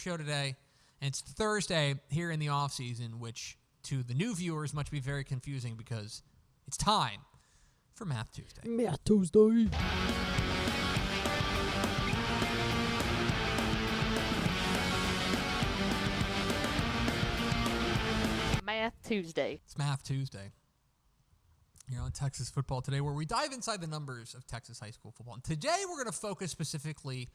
show today. And it's Thursday here in the off season, which to the new viewers must be very confusing because it's time for Math Tuesday. Math Tuesday. Math Tuesday. It's Math Tuesday here on Texas Football Today, where we dive inside the numbers of Texas high school football. And today we're going to focus specifically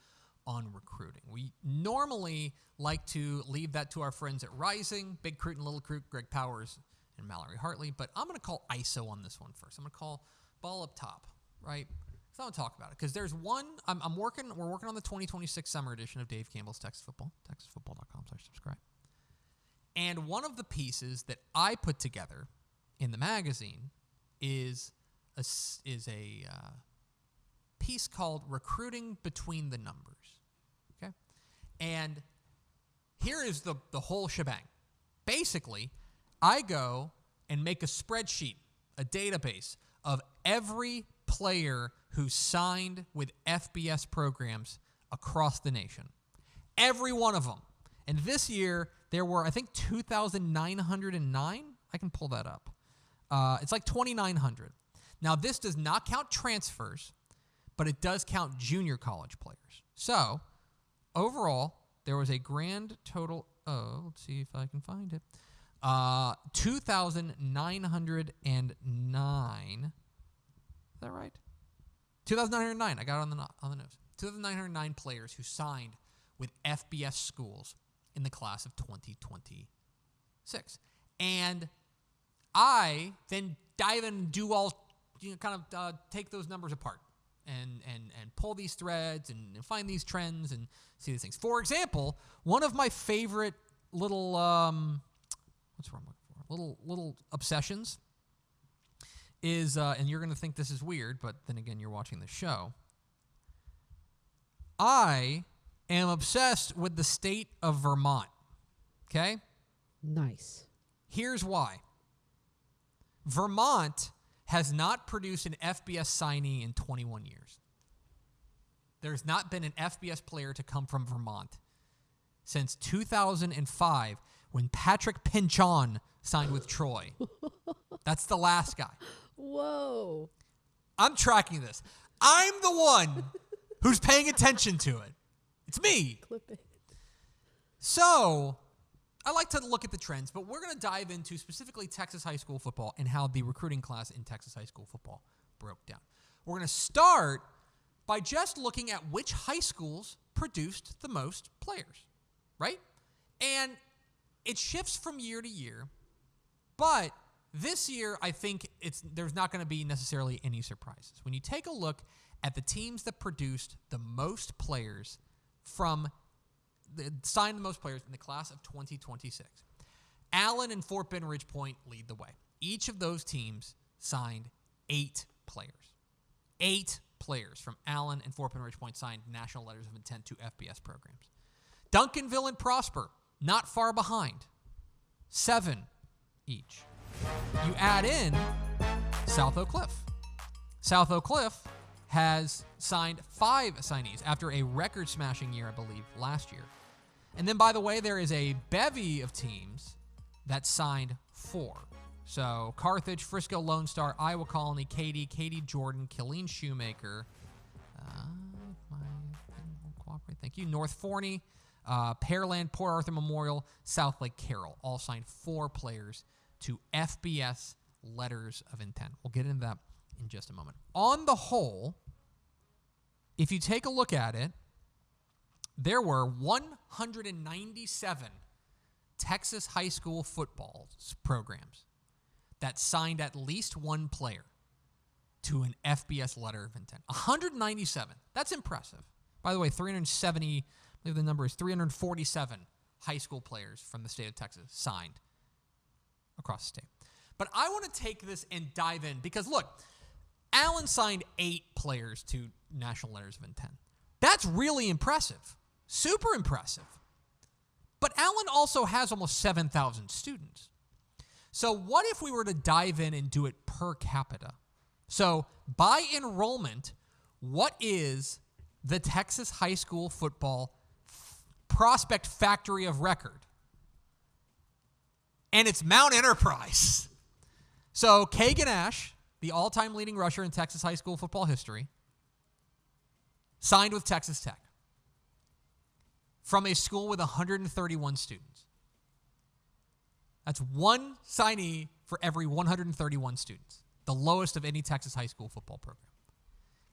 on recruiting. We normally like to leave that to our friends at Rising, Big Creek and Little Creek, Greg Powers and Mallory Hartley, but I'm going to call ISO on this one first. I'm going to call ball up top, right? So I want to talk about it because there's one. We're working on the 2026 summer edition of Dave Campbell's Texas Football, texasfootball.com/subscribe. And one of the pieces that I put together in the magazine is a piece called Recruiting Between the Numbers. Okay? And here is the whole shebang. Basically, I go and make a spreadsheet, a database of every player who signed with FBS programs across the nation. Every one of them. And this year, there were, I think, 2,909. I can pull that up. It's like 2,900. Now, this does not count transfers, but it does count junior college players. So, overall, there was a grand total of, let's see if I can find it, 2,909. Is that right? 2,909. I got it on the nose. 2,909 players who signed with FBS schools in the class of 2026. And I then dive in and do all, take those numbers apart and pull these threads and find these trends and see these things. For example, one of my favorite little, little obsessions is, and you're going to think this is weird, but then again, you're watching the show. I am obsessed with the state of Vermont. Okay? Nice. Here's why. Vermont has not produced an FBS signee in 21 years. There's not been an FBS player to come from Vermont since 2005 when Patrick Pinchon signed with Troy. That's the last guy. Whoa. I'm tracking this. I'm the one who's paying attention to it. It's me. Clip it. So, I like to look at the trends, but we're going to dive into specifically Texas high school football and how the recruiting class in Texas high school football broke down. We're going to start by just looking at which high schools produced the most players, right? And it shifts from year to year, but this year I think there's not going to be necessarily any surprises. When you take a look at the teams that produced the most players signed the most players in the class of 2026. Allen and Fort Bend Ridge Point lead the way. Each of those teams signed 8 players. 8 players from Allen and Fort Bend Ridge Point signed national letters of intent to FBS programs. Duncanville and Prosper, not far behind. 7 each. You add in South Oak Cliff. South Oak Cliff has signed 5 signees after a record-smashing year, I believe, last year. And then, by the way, there is a bevy of teams that signed 4. So, Carthage, Frisco Lone Star, Iowa Colony, Katy Jordan, Killeen Shoemaker. My thing won't cooperate. Thank you. North Forney, Pearland, Port Arthur Memorial, South Lake Carroll. All signed 4 players to FBS letters of intent. We'll get into that in just a moment. On the whole, if you take a look at it, there were 197 Texas high school football programs that signed at least 1 player to an FBS letter of intent. 197. That's impressive. By the way, 370, I believe the number is 347 high school players from the state of Texas signed across the state. But I want to take this and dive in because, look, Allen signed 8 players to national letters of intent. That's really impressive. Super impressive. But Allen also has almost 7,000 students. So what if we were to dive in and do it per capita? So by enrollment, what is the Texas high school football prospect factory of record. And it's Mount Enterprise. So Kagan Ash, the all-time leading rusher in Texas high school football history, signed with Texas Tech from a school with 131 students. That's one signee for every 131 students, the lowest of any Texas high school football program.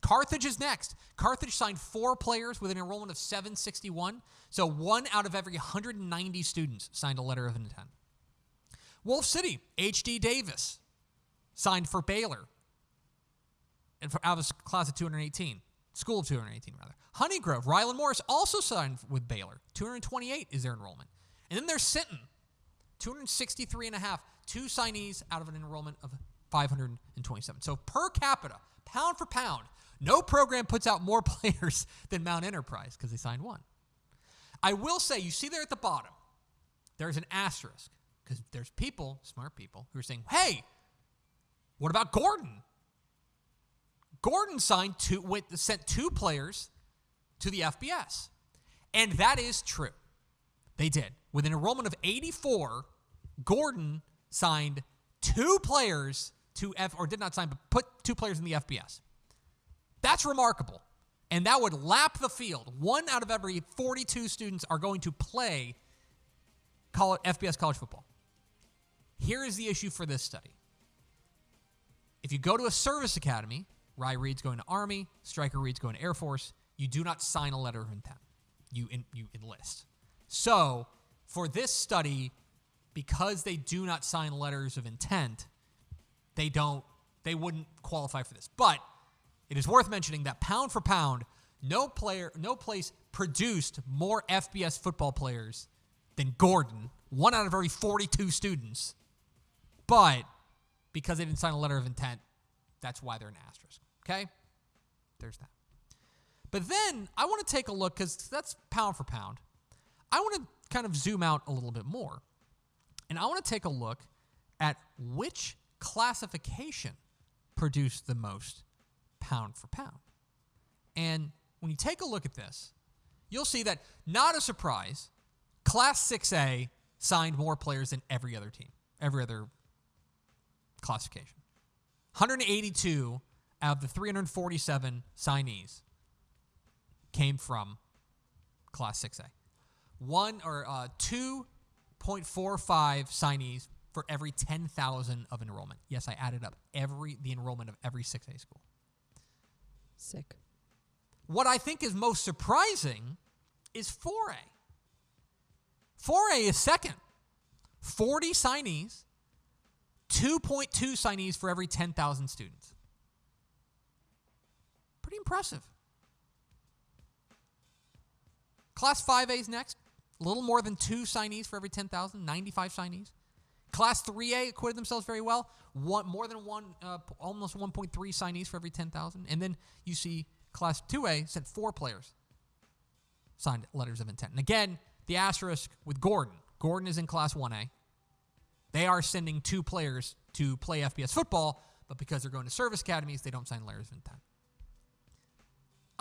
Carthage is next. Carthage signed 4 players with an enrollment of 761, so 1 out of every 190 students signed a letter of intent. Wolf City, H.D. Davis, signed for Baylor out of a class of 218. School of 218, rather. Honeygrove, Rylan Morris also signed with Baylor. 228 is their enrollment. And then there's Sinton, 263 and a half. 2 signees out of an enrollment of 527. So per capita, pound for pound, no program puts out more players than Mount Enterprise because they signed 1. I will say, you see there at the bottom, there's an asterisk because there's people, smart people, who are saying, hey, what about Gordon? Gordon sent 2 players to the FBS. And that is true. They did. With an enrollment of 84, Gordon signed 2 players did not sign, but put 2 players in the FBS. That's remarkable. And that would lap the field. 1 out of every 42 students are going to play FBS college football. Here is the issue for this study. If you go to a service academy, Rye Reed's going to Army, Stryker Reed's going to Air Force, you do not sign a letter of intent. You enlist. So, for this study, because they do not sign letters of intent, they wouldn't qualify for this. But it is worth mentioning that pound for pound, no place produced more FBS football players than Gordon, 1 out of every 42 students. But because they didn't sign a letter of intent, that's why they're an asterisk. Okay? There's that. But then I want to take a look, because that's pound for pound. I want to kind of zoom out a little bit more. And I want to take a look at which classification produced the most pound for pound. And when you take a look at this, you'll see that, not a surprise, Class 6A signed more players than every other team, every other classification. 182 out of the 347 signees came from Class 6A. 2.45 signees for every 10,000 of enrollment. Yes, I added up the enrollment of every 6A school. Sick. What I think is most surprising is 4A. 4A is second. 40 signees, 2.2 signees for every 10,000 students. Pretty impressive. Class 5A is next. A little more than 2 signees for every 10,000, 95 signees. Class 3A acquitted themselves very well. Almost 1.3 signees for every 10,000. And then you see Class 2A sent 4 players signed letters of intent. And again, the asterisk with Gordon. Gordon is in Class 1A. They are sending 2 players to play FBS football, but because they're going to service academies, they don't sign letters of intent.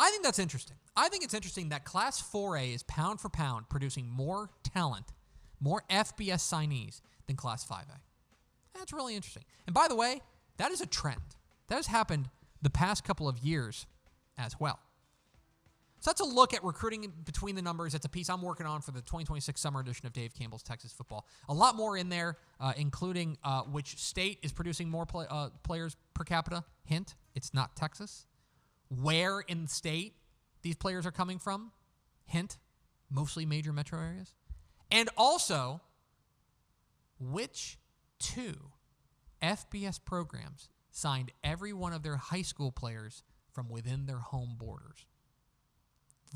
I think that's interesting. I think it's interesting that Class 4A is pound for pound producing more talent, more FBS signees than Class 5A. That's really interesting. And by the way, that is a trend. That has happened the past couple of years as well. So that's a look at recruiting between the numbers. It's a piece I'm working on for the 2026 summer edition of Dave Campbell's Texas Football. A lot more in there, including which state is producing more players per capita. Hint, it's not Texas. Where in the state these players are coming from. Hint, mostly major metro areas. And also, which 2 FBS programs signed every one of their high school players from within their home borders.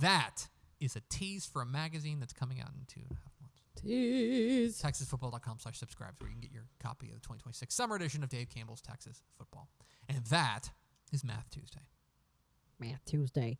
That is a tease for a magazine that's coming out in 2.5 months. Tease. TexasFootball.com/subscribe, where you can get your copy of the 2026 summer edition of Dave Campbell's Texas Football. And that is Math Tuesday. Math Tuesday.